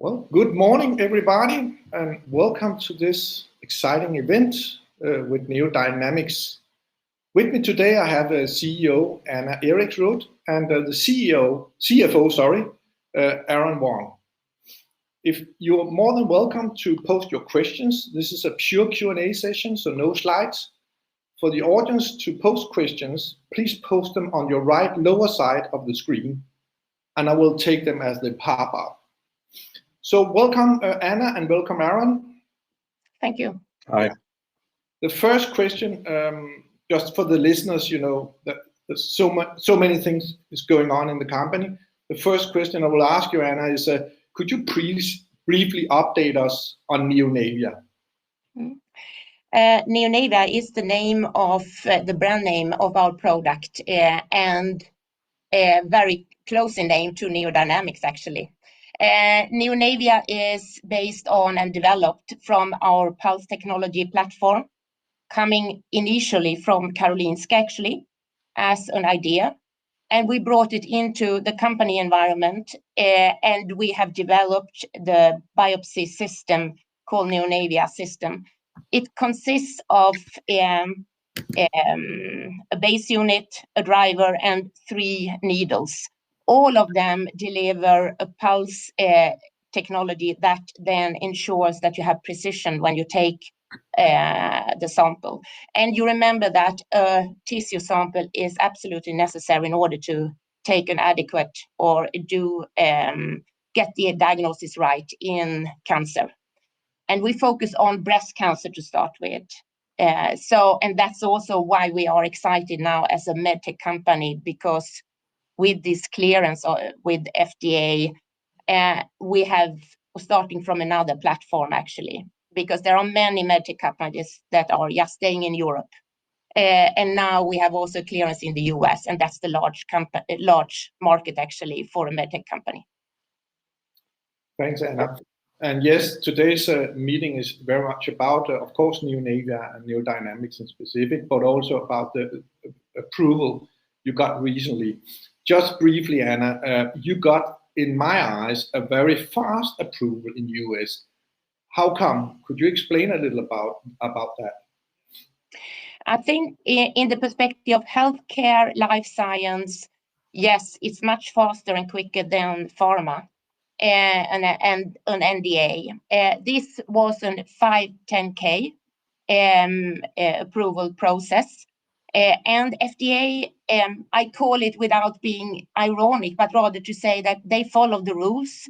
Well, good morning, everybody, and welcome to this exciting event with NeoDynamics. With me today, I have CEO Anna Eriksrud and the CFO, Aaron Wong. If you're more than welcome to post your questions, this is a pure Q&A session, so no slides. For the audience to post questions, please post them on your right lower side of the screen, and I will take them as they pop up. So welcome, Anna, and welcome, Aaron. Thank you. Hi. The first question, just for the listeners, you know, that there's so many things is going on in the company. The first question I will ask you, Anna, is could you please briefly update us on Neonavia? Neonavia is the name of the brand name of our product and very close in name to NeoDynamics, actually. Neonavia is based on and developed from our Pulse technology platform, coming initially from Karolinska, actually, as an idea. And we brought it into the company environment, and we have developed the biopsy system called Neonavia system. It consists of a base unit, a driver, and 3 needles. All of them deliver a pulse technology that then ensures that you have precision when you take the sample. And you remember that a tissue sample is absolutely necessary in order to take an adequate or get the diagnosis right in cancer. And we focus on breast cancer to start with. And that's also why we are excited now as a medtech company, because with this clearance with FDA, we have starting from another platform, actually, because there are many medtech companies that are just staying in Europe. And now we have also clearance in the US, and that's the large market, actually, for a medtech company. Thanks, Anna. And yes, today's meeting is very much about, of course, Neonavia and NeoDynamics in specific, but also about the approval you got recently. Just briefly, Anna, you got, in my eyes, a very fast approval in the US. How come? Could you explain a little about that? I think in the perspective of healthcare, life science, yes, it's much faster and quicker than pharma and an NDA. This was a 510K approval process. And FDA, I call it without being ironic, but rather to say that they follow the rules.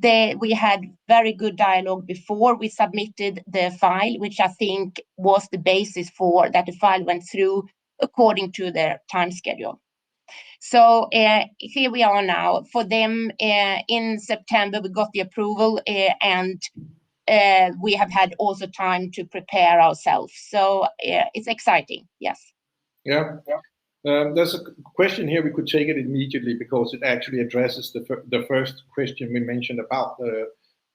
We had very good dialogue before we submitted the file, which I think was the basis for that the file went through according to their time schedule. So here we are now. For them, in September, we got the approval and we have had also time to prepare ourselves. So it's exciting, yes. Yeah. There's a question here. We could take it immediately because it actually addresses the first question we mentioned about the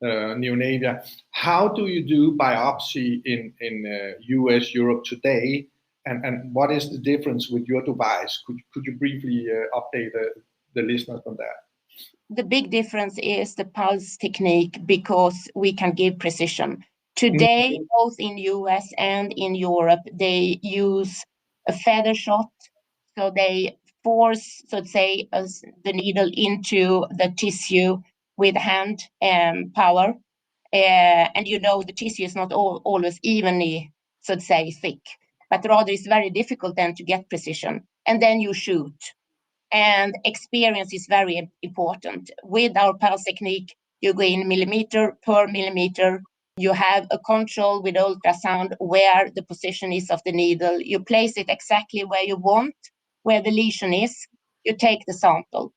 Neonavia. How do you do biopsy in US, Europe today, and what is the difference with your device? Could you briefly update the listeners on that? The big difference is the pulse technique, because we can give precision. Today, both in US and in Europe, they use a feather shot. So they force, so to say, the needle into the tissue with hand power. And you know, the tissue is not always evenly, so to say, thick, but rather it's very difficult then to get precision. And then you shoot. And experience is very important. With our pulse technique, you go in millimeter per millimeter. You have a control with ultrasound where the position is of the needle. You place it exactly where you want, where the lesion is. You take the sample.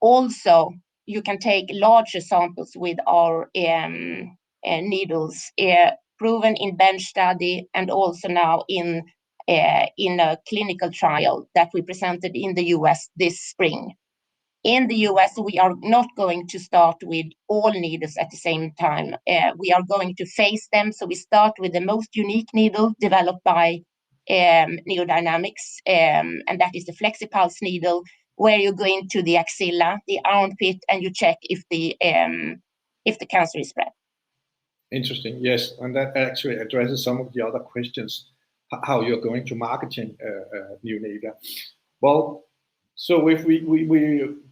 Also, you can take larger samples with our needles, proven in bench study and also now in a clinical trial that we presented in the US this spring. In the US, we are not going to start with all needles at the same time. We are going to phase them. So we start with the most unique needle developed by NeoDynamics, and that is the FlexiPulse needle, where you go into the axilla, the armpit, and you check if the if the cancer is spread. Interesting, yes, and that actually addresses some of the other questions, how you're going to marketing Neonavia. Well, so if we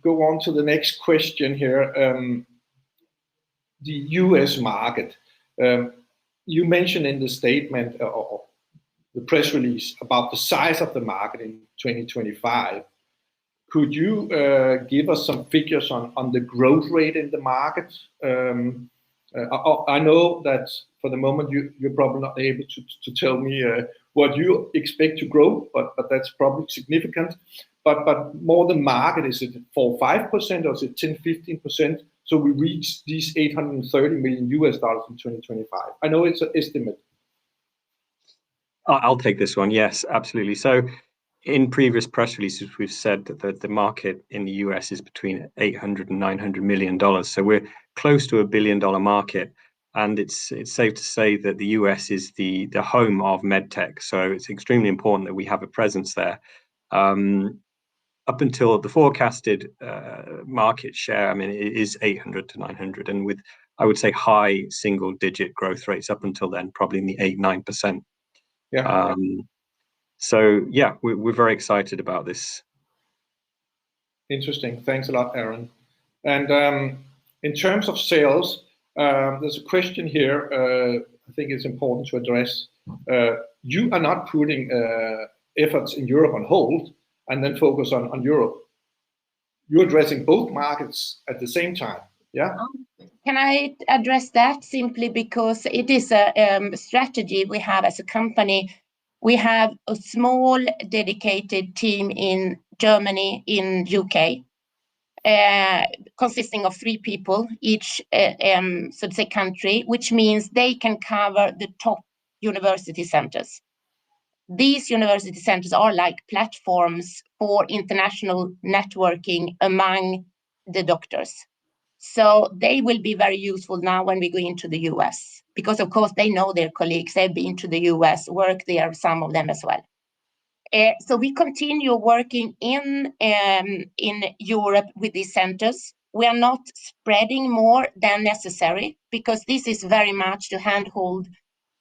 go on to the next question here, the US market. You mentioned in the statement or the press release about the size of the market in 2025. Could you give us some figures on the growth rate in the market? I know that for the moment you're probably not able to tell me what you expect to grow, but that's probably significant. But more the market, is it 4-5% or is it 10-15%? So we reach these $830 million in 2025. I know it's an estimate. I'll take this one. Yes, absolutely. So in previous press releases, we've said that the market in the US is between $800 and $900 million. So we're close to $1 billion market. And it's safe to say that the US is the home of medtech. So it's extremely important that we have a presence there. Up until the forecasted market share, I mean, it is 800 to 900, and with, I would say, high single-digit growth rates up until then, probably in the 8-9%. Yeah. So yeah, we're very excited about this. Interesting. Thanks a lot, Aaron. And in terms of sales, there's a question here. I think it's important to address. You are not putting efforts in Europe on hold and then focus on Europe. You're addressing both markets at the same time, yeah? Can I address that simply because it is a strategy we have as a company. We have a small dedicated team in Germany, in UK, consisting of 3 people, each so to say country, which means they can cover the top university centers. These university centers are like platforms for international networking among the doctors. So they will be very useful now when we go into the US, because of course they know their colleagues, they've been to the US, work there, some of them as well. So we continue working in Europe with these centers. We are not spreading more than necessary, because this is very much to handhold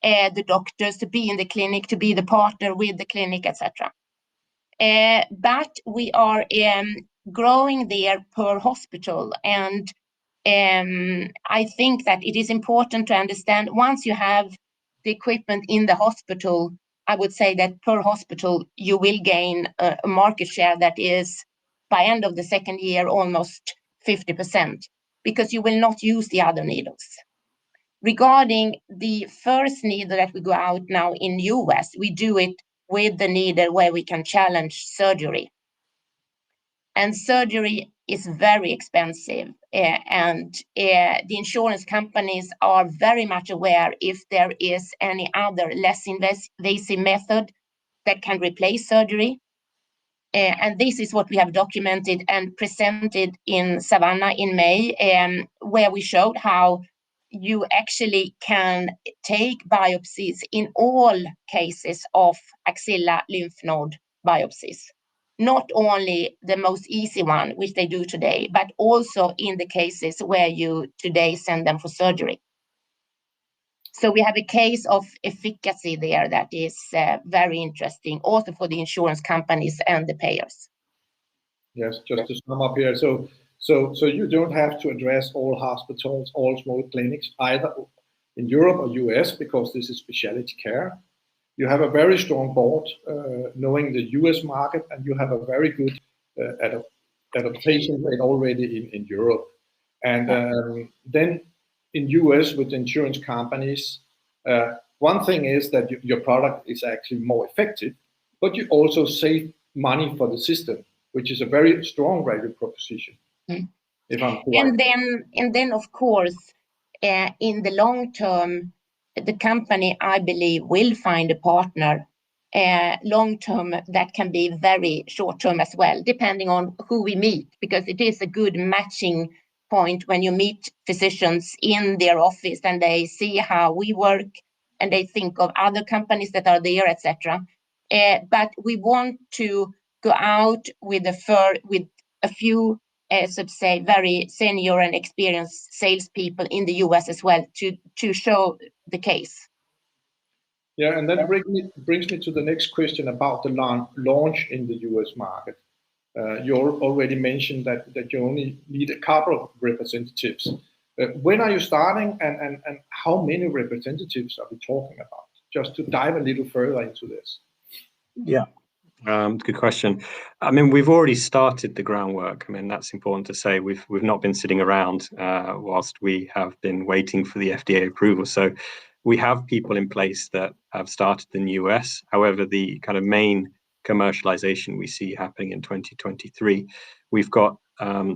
the doctors, to be in the clinic, to be the partner with the clinic, etc. But we are growing there per hospital, and I think that it is important to understand, once you have the equipment in the hospital, I would say that per hospital you will gain a market share that is, by end of the second year, almost 50%, because you will not use the other needles. Regarding the first needle that we go out now in US, we do it with the needle where we can challenge surgery. And surgery is very expensive, and the insurance companies are very much aware if there is any other less invasive method that can replace surgery. And this is what we have documented and presented in Savannah in May, where we showed how you actually can take biopsies in all cases of axilla lymph node biopsies. Not only the most easy one, which they do today, but also in the cases where you today send them for surgery. So we have a case of efficacy there that is very interesting, also for the insurance companies and the payers. Yes, just to sum up here. So you don't have to address all hospitals, all small clinics, either in Europe or US, because this is specialty care. You have a very strong board knowing the US market, and you have a very good adaptation rate already in Europe. And then in US with insurance companies, one thing is that your product is actually more effective, but you also save money for the system, which is a very strong value proposition. If I'm correct. And then of course, in the long term, the company, I believe, will find a partner long term that can be very short term as well, depending on who we meet, because it is a good matching point when you meet physicians in their office and they see how we work and they think of other companies that are there, etc. But we want to go out with a few so to say, very senior and experienced salespeople in the US as well to show the case. Yeah, and that brings me to the next question about the launch in the US market. You already mentioned that you only need a couple of representatives. When are you starting, and how many representatives are we talking about? Just to dive a little further into this. Yeah. Good question. I mean, we've already started the groundwork. I mean, that's important to say. We've not been sitting around whilst we have been waiting for the FDA approval. So we have people in place that have started in the US. However, the kind of main commercialization we see happening in 2023. We've got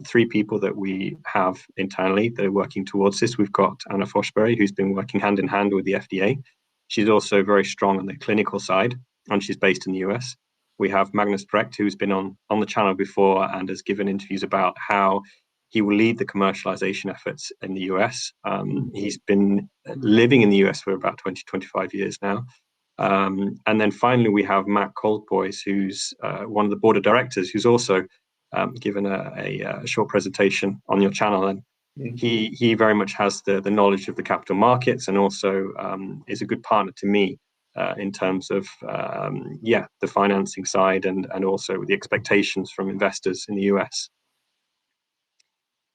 3 people that we have internally that are working towards this. We've got Anna Forsberg, who's been working hand in hand with the FDA. She's also very strong on the clinical side, and she's based in the US. We have Magnus Brecht, who's been on the channel before and has given interviews about how he will lead the commercialization efforts in the US. He's been living in the US for about 20-25 years now. And then finally, we have Matt Coldboys, who's one of the board of directors, who's also given a short presentation on your channel. And he very much has the knowledge of the capital markets, and also is a good partner to me in terms of the financing side and also the expectations from investors in the US.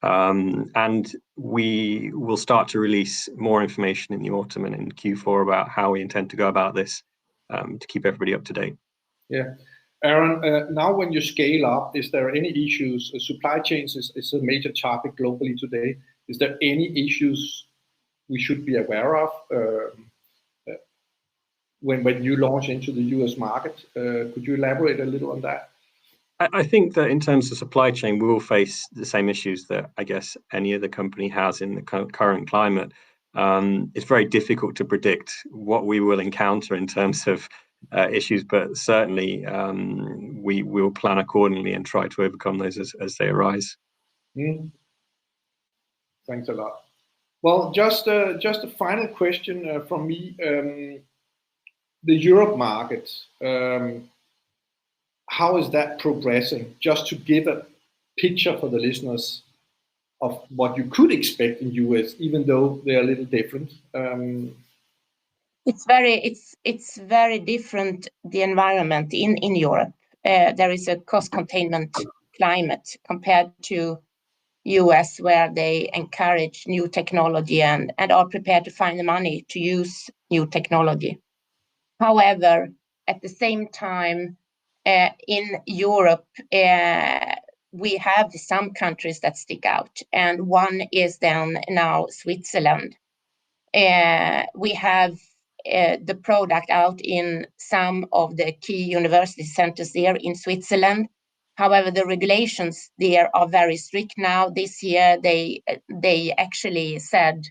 And we will start to release more information in the autumn and in Q4 about how we intend to go about this to keep everybody up to date. Yeah. Aaron, now when you scale up, is there any issues? Supply chains is a major topic globally today. Is there any issues we should be aware of when you launch into the US market? Could you elaborate a little on that? I think that in terms of supply chain, we will face the same issues that I guess any other company has in the current climate. It's very difficult to predict what we will encounter in terms of issues, but certainly we will plan accordingly and try to overcome those as they arise. Thanks a lot. Well, just a final question from me. The Europe market, how is that progressing? Just to give a picture for the listeners of what you could expect in US, even though they're a little different. It's very different, the environment in Europe. There is a cost containment climate compared to US, where they encourage new technology and are prepared to find the money to use new technology. However, at the same time, in Europe, we have some countries that stick out, and one is then now Switzerland. We have the product out in some of the key university centers there in Switzerland. However, the regulations there are very strict now. This year, they actually said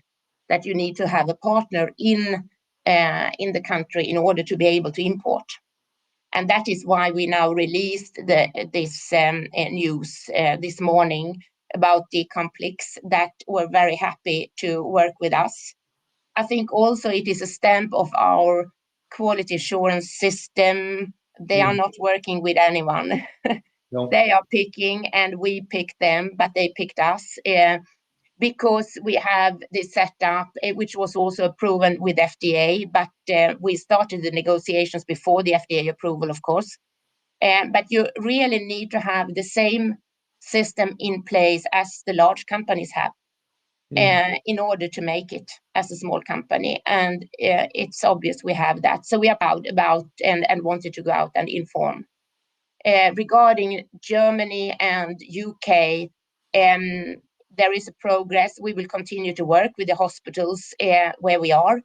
that you need to have a partner in the country in order to be able to import. And that is why we now released this news this morning about the Complex, that were very happy to work with us. I think also it is a stamp of our quality assurance system. They are not working with anyone. No. They are picking, and we picked them, but they picked us because we have this setup, which was also proven with FDA, but we started the negotiations before the FDA approval, of course. But you really need to have the same system in place as the large companies have in order to make it as a small company. And it's obvious we have that. So we are proud about and wanted to go out and inform. Regarding Germany and UK, there is a progress. We will continue to work with the hospitals where we are.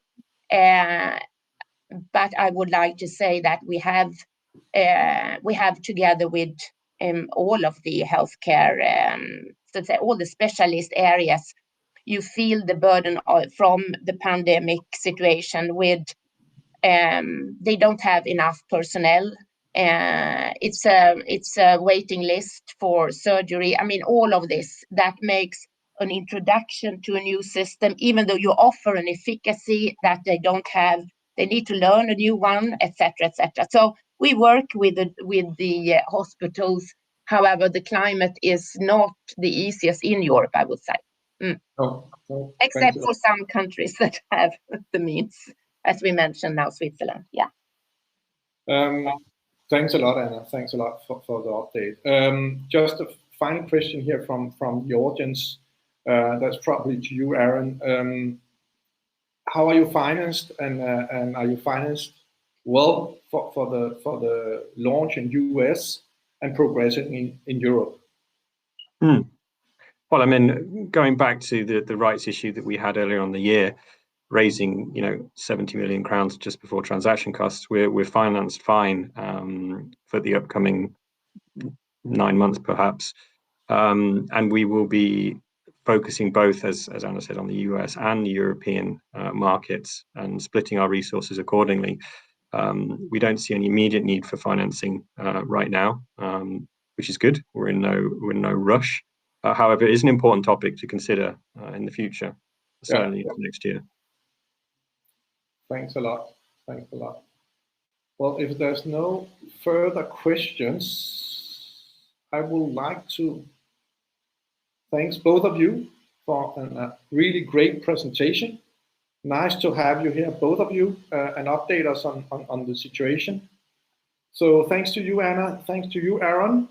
But I would like to say that we have together with all of the healthcare, so say all the specialist areas, you feel the burden from the pandemic situation with they don't have enough personnel. It's a waiting list for surgery. I mean, all of this that makes an introduction to a new system, even though you offer an efficacy that they don't have, they need to learn a new one, etc., etc. So we work with the hospitals However, the climate is not the easiest in Europe, I would say. Except for some countries that have the means, as we mentioned now, Switzerland. Yeah. Thanks a lot, Anna. Thanks a lot for the update. Just a final question here from the audience. That's probably to you, Aaron. How are you financed, and are you financed well for the launch in US and progressing in Europe? Well, I mean, going back to the rights issue that we had earlier on the year, raising 70 million crowns just before transaction costs, we're financed fine for the upcoming 9 months perhaps, and we will be focusing both, as Anna said, on the US and the European markets and splitting our resources accordingly. We don't see any immediate need for financing right now, which is good. We're in no rush. However, it is an important topic to consider in the future, certainly next year. Thanks a lot. Thanks a lot. Well, if there's no further questions, I would like to thank both of you for a really great presentation. Nice to have you here, both of you, and update us on the situation. So thanks to you, Anna. Thanks to you, Aaron.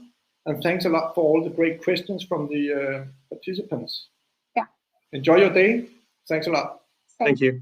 And thanks a lot for all the great questions from the participants. Yeah. Enjoy your day. Thanks a lot. Thank you.